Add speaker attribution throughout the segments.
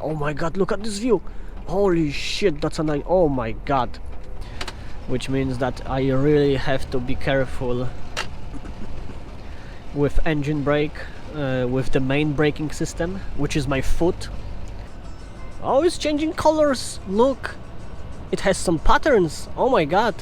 Speaker 1: Oh my god, look at this view! Holy shit, that's a nice... Oh my god. Which means that I really have to be careful with engine brake, with the main braking system, which is my foot. Oh, it's changing colors! Look! It has some patterns! Oh my god!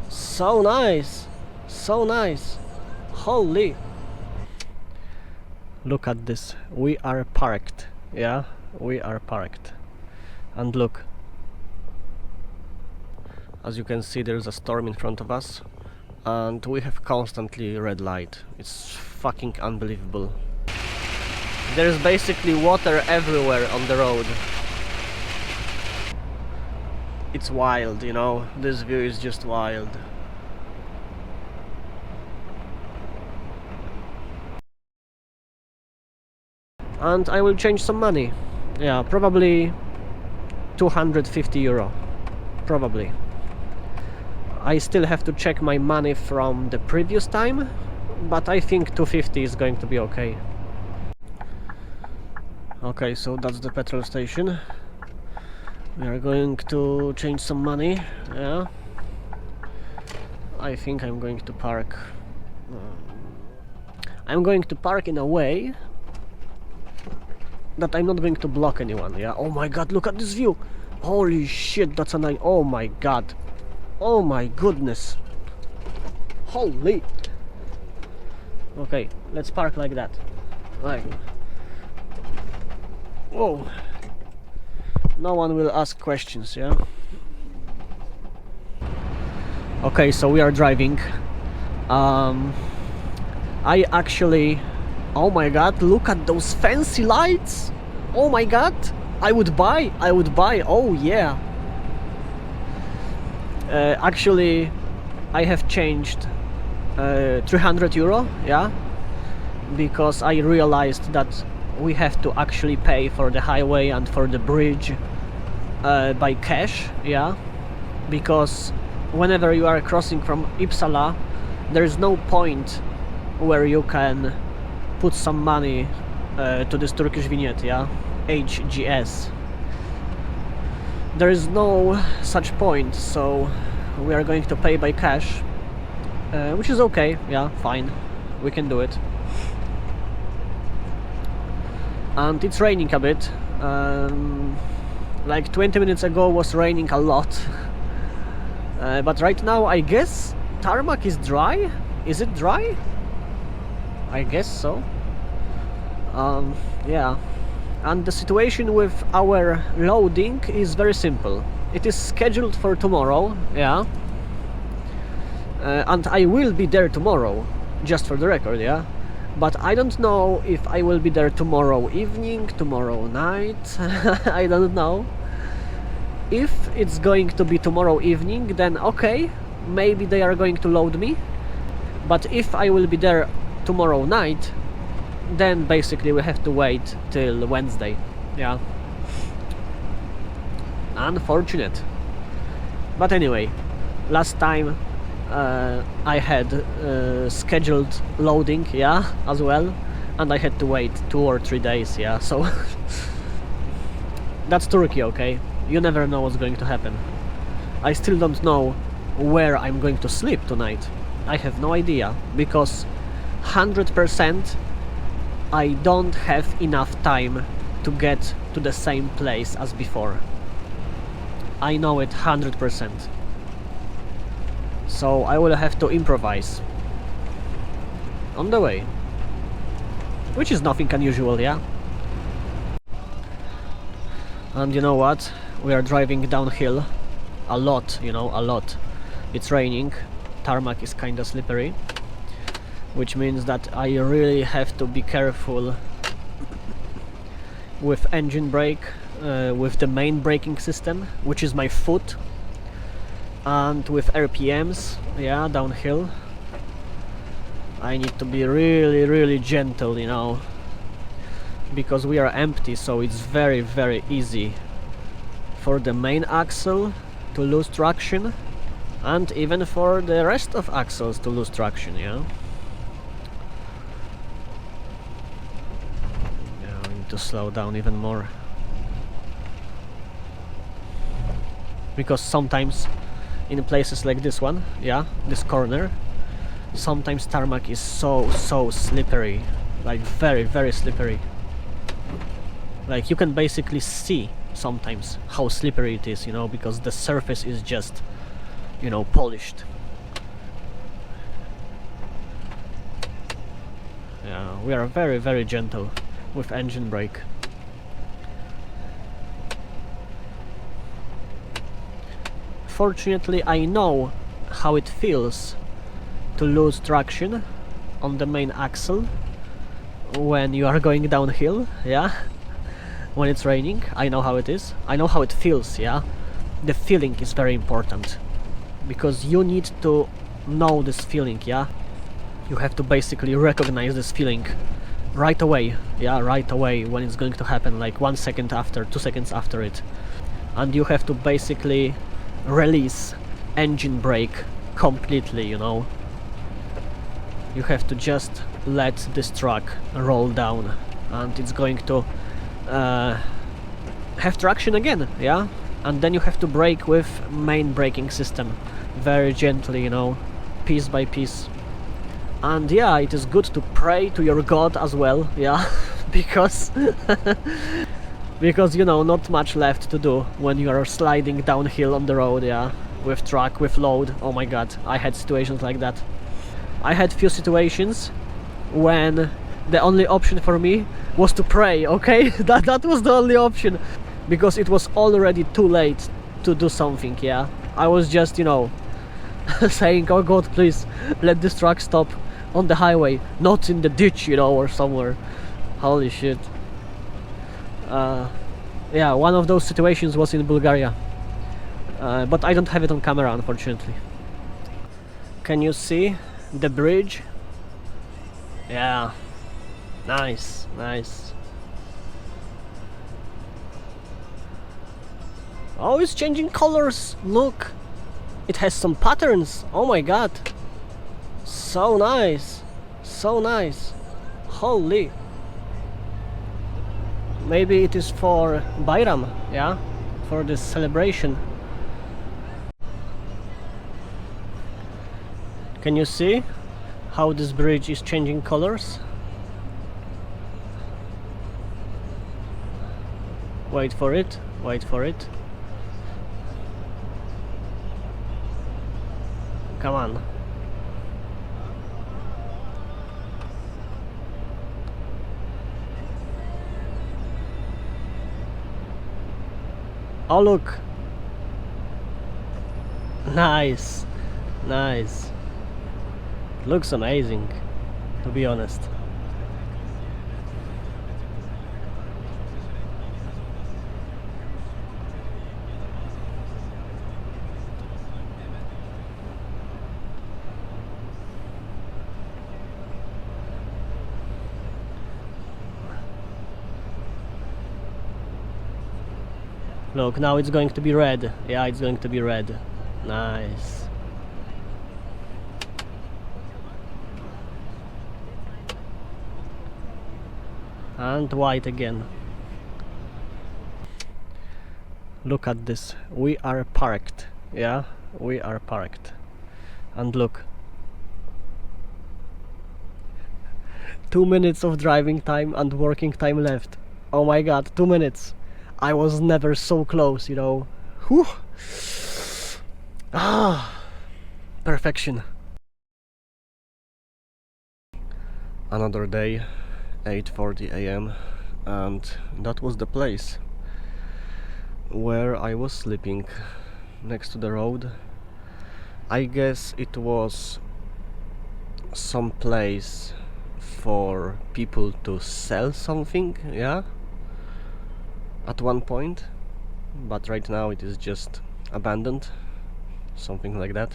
Speaker 1: So nice! So nice! Holy! Look at this. We are parked. Yeah? We are parked. And look. As you can see, there's a storm in front of us. And we have constantly red light. It's fucking unbelievable. There's basically water everywhere on the road. It's wild, you know. This view is just wild. And I will change some money. Yeah, probably 250 euro. Probably. I still have to check my money from the previous time, but I think 250 is going to be okay. Okay, so that's the petrol station. We are going to change some money. Yeah. I think I'm going to park. I'm going to park in a way that I'm not going to block anyone. Yeah. Oh my god, look at this view! Holy shit, that's a nice... Oh my god. Oh my goodness. Holy. Okay, let's park like that. Like. Whoa. No one will ask questions, yeah? Okay, so we are driving. I actually... Oh my god, look at those fancy lights! Oh my god! I would buy! Oh yeah! Actually, I have changed 300 euro, yeah? Because I realized that we have to actually pay for the highway and for the bridge by cash, yeah? Because whenever you are crossing from Uppsala, there is no point where you can put some money to this Turkish vignette, yeah? HGS. There is no such point, so we are going to pay by cash, which is okay, yeah, fine, we can do it. And it's raining a bit. Like 20 minutes ago was raining a lot, but right now I guess tarmac is dry. Is it dry? I guess so. Yeah. And the situation with our loading is very simple. It is scheduled for tomorrow, yeah. And I will be there tomorrow, just for the record, yeah. But I don't know if I will be there tomorrow evening, tomorrow night, I don't know. If it's going to be tomorrow evening, then okay, maybe they are going to load me. But if I will be there tomorrow night, then basically we have to wait till Wednesday, yeah. Unfortunate. But anyway, last time I had scheduled loading, yeah, as well, and I had to wait 2 or 3 days, yeah, so that's Turkey, okay? You never know what's going to happen. I still don't know where I'm going to sleep tonight. I have no idea, because 100% I don't have enough time to get to the same place as before. I know it 100%. So I will have to improvise on the way, which is nothing unusual, yeah? And you know what? We are driving downhill a lot, you know, a lot. It's raining, tarmac is kinda slippery, which means that I really have to be careful with engine brake, with the main braking system, which is my foot, and with RPMs, yeah, downhill. I need to be really gentle, you know, because we are empty, so it's very easy for the main axle to lose traction, and even for the rest of axles to lose traction, yeah. Yeah, we need to slow down even more. because sometimes in places like this one, yeah, this corner, sometimes tarmac is so slippery, like very slippery. Like you can basically see sometimes how slippery it is, you know, because the surface is just, you know, polished. Yeah, we are very gentle with engine brake. Fortunately, I know how it feels to lose traction on the main axle when you are going downhill, yeah, when it's raining. I know how it is, I know how it feels, yeah. The feeling is very important, because you need to know this feeling, yeah. You have to basically recognize this feeling right away, yeah, right away when it's going to happen, like 1 second after, 2 seconds after it. And you have to basically release engine brake completely, you know. You have to just let this truck roll down, and it's going to have traction again, yeah. And then you have to brake with main braking system, very gently, you know, piece by piece. And yeah, it is good to pray to your God as well, yeah, because because, you know, not much left to do when you are sliding downhill on the road, yeah, with truck, with load. Oh my god, I had situations like that. I had few situations when the only option for me was to pray, okay? that was the only option, because it was already too late to do something, yeah. I was just, you know, saying, oh god, please let this truck stop on the highway, not in the ditch, you know, or somewhere. Holy shit. Yeah, one of those situations was in Bulgaria, but I don't have it on camera, unfortunately. Can you see the bridge? Yeah, nice. Oh, it's changing colors, look, it has some patterns. Oh my god, so nice, holy. Maybe it is for Bayram, yeah, for this celebration. Can you see how this bridge is changing colors? Wait for it. Come on. Oh look, nice. Looks amazing, to be honest. Look, now it's going to be red. Yeah, it's going to be red. Nice. And white again. Look at this. We are parked. Yeah, we are parked. And look. 2 minutes of driving time and working time left. Oh my god, 2 minutes. I was never so close, you know. Whew. Ah, perfection. Another day, 8:40 a.m. and that was the place where I was sleeping, next to the road. I guess it was some place for people to sell something, yeah, at one point, but right now it is just abandoned, something like that.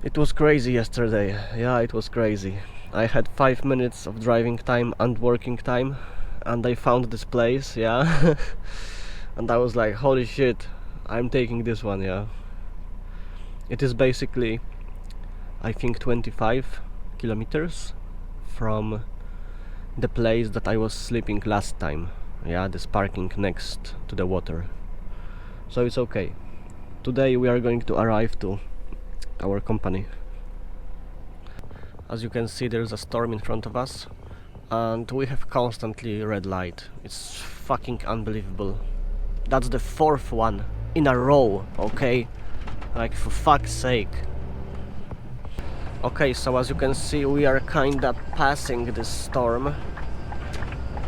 Speaker 1: It was crazy yesterday, yeah, it was crazy. I had 5 minutes of driving time and working time, and I found this place, yeah. And I was like, holy shit, I'm taking this one, yeah. It is basically, I think, 25 kilometers from the place that I was sleeping last time. Yeah, this parking next to the water. so it's okay. Today we are going to arrive to our company. As you can see, there's a storm in front of us and we have constantly red light. It's fucking unbelievable. That's the fourth one in a row, okay? Like, for fuck's sake. Okay, so as you can see, we are kinda passing this storm,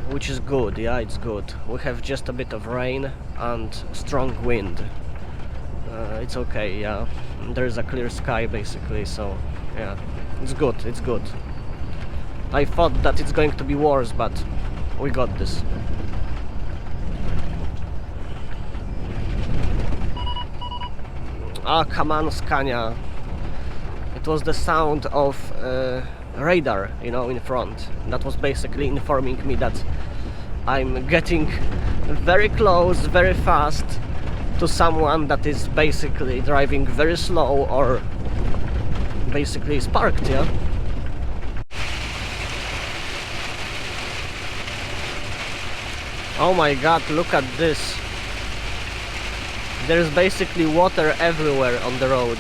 Speaker 1: which is good, yeah, it's good. We have just a bit of rain and strong wind. It's okay, yeah. There's a clear sky basically, so yeah, it's good, it's good. I thought that it's going to be worse, but we got this. Ah, come on, Scania. It was the sound of radar, you know, in front. That was basically informing me that I'm getting very close, very fast to someone that is basically driving very slow or basically is parked, yeah? Oh my god, look at this. There's basically water everywhere on the road.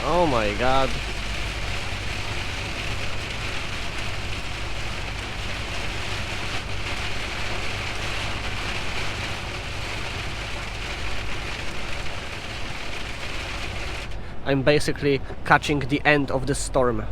Speaker 1: Oh my god. I'm basically catching the end of the storm.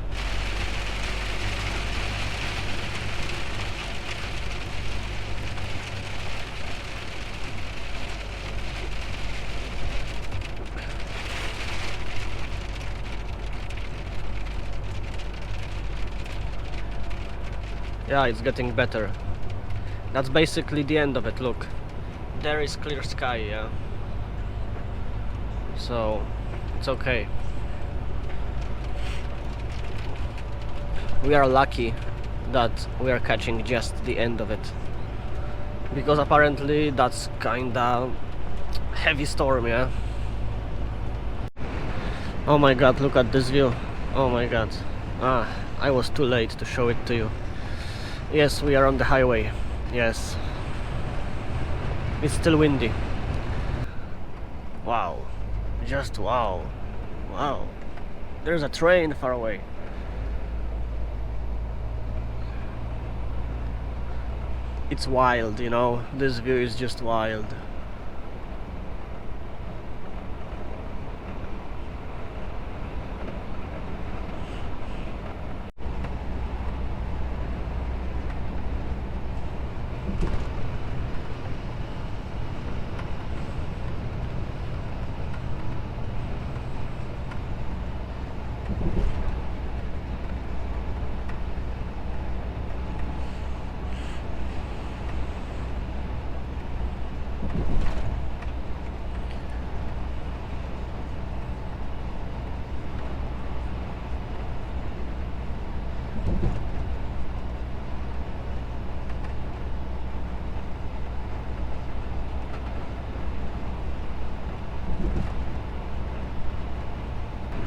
Speaker 1: Yeah, it's getting better. That's basically the end of it, look. There is clear sky, yeah. So, it's okay. We are lucky that we are catching just the end of it. Because apparently that's kinda heavy storm, yeah. Oh my god, look at this view. Oh my god. Ah, I was too late to show it to you. Yes, we are on the highway. Yes. It's still windy. Wow. Just wow. Wow. There's a train far away. It's wild, you know. This view is just wild.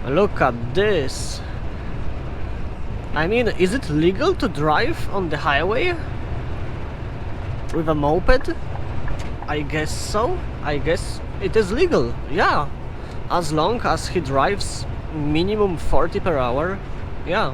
Speaker 1: Look at this. I mean, is it legal to drive on the highway with a moped? I guess so. I guess it is legal, yeah. As long as he drives minimum 40 per hour, yeah.